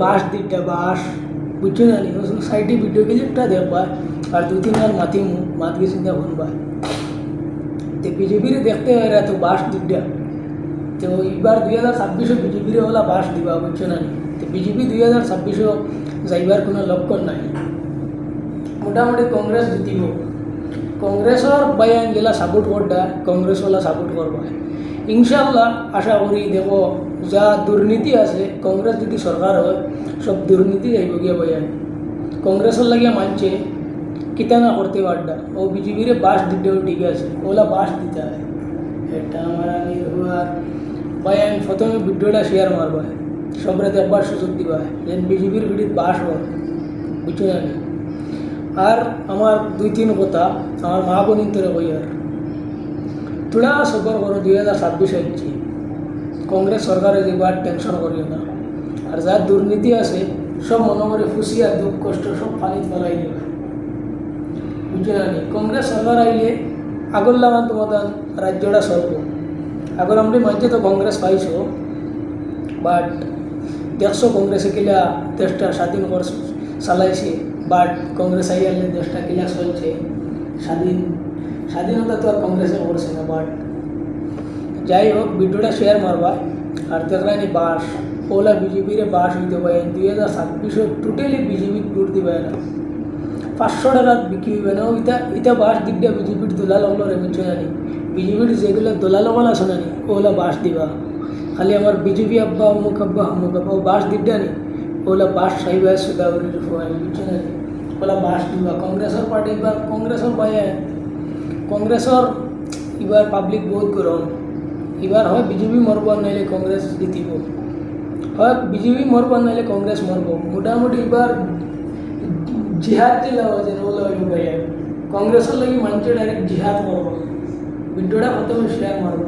বাস দিকটা বাস বুঝছো না নি সাইডে ভিডিও ক্লিপটা দেখবা আর দু তিন আর মাতি চিন্তা শুনবা তো বিজেপির দেখতে এরা তো বাস দিকটা তো এবার 2026 বিজেপির ওলা বাস দিবা বুঝছো না নি তো বিজেপি 2026 যাইবার কোনো লক্ষণ নাই মোটামুটি কংগ্রেস জিতিব কংগ্রেসর বয়ান যেলা সাপোর্ট করটা কংগ্রেসওয়ালা সাপোর্ট করবা ইনশাল্লাহ আশা করি দেখো যা দুর্নীতি আছে কংগ্রেস যদি সরকার হয় সব দুর্নীতি যাইব গিয়া বয়ান কংগ্রেসের লাগিয়া মানছে কিতা না করতে পারটা ও বিজেপির বাস দিতেও ঠিক আছে ওলা বাস দিতে হয় এটা আমার আগে আর বয়ান প্রথমে ভিডিওটা শেয়ার মারবা সবরে দেখবার সুযোগ দিবা যেন বিজেপির ভিডিও বাস হয় বুঝছো জানি আর আমার দুই তিন কথা আমার মা বোনিন তোরে কই আর তোরা সবর করো 2026 হচ্ছে কংগ্রেস সরকারে যেবার টেনশন করিও না আর যা দুর্নীতি আছে সব মনে করে খুশি আর দুঃখ কষ্ট সব পানি ফেলাই দেবে বুঝছো জানি কংগ্রেস সরকার আইলে আগর লাগান তোমাদের রাজ্যটা চলব আগর আমি মাঝে তো কংগ্রেস পাইছো বাট দেখছো কংগ্রেসে কিলা দেশটা স্বাধীন করে চালাইছে বাট কংগ্রেস আইয়ালে দেশটা কিলা চলছে স্বাধীনতা তো আর কংগ্রেসে করছে না বাট যাই হোক ভিডিওটা শেয়ার মারবা আর দেখলানি বাস ওলা বিজেপির বাস হইতে পারে 2026 টোটালি বিজেপি টুর দিবে না 500 টাকা বিক্রি হইবে না ইটা বাস দিক দিয়ে বিজেপির দোলা লগলো রে বুঝছো জানি বিজেপির যেগুলো দোলা লগল আছে না ওলা বাস দিবা খালি আমার বিজেপি আব্বা অমুক আব্বা ও বাস দিক দিয়ে ওলা বাস সাইবা সুদাউরি বুঝছো না ওলা বাস দিবা কংগ্রেসের পার্টি এবার কংগ্রেসের বাইরে কংগ্রেসের এবার পাবলিক বহুত গরম এবার হয় বিজেপি মরব নাইলে কংগ্রেস জিতিব হয় বিজেপি মরব নাইলে কংগ্রেস মরব মোটামুটি এবার জিহাদ দিলা যেন ওলা বাইরে কংগ্রেসের লাগি মানুষ ডাইরেক্ট জিহাদ করব ভিডিওটা প্রথমে শেয়ার মারব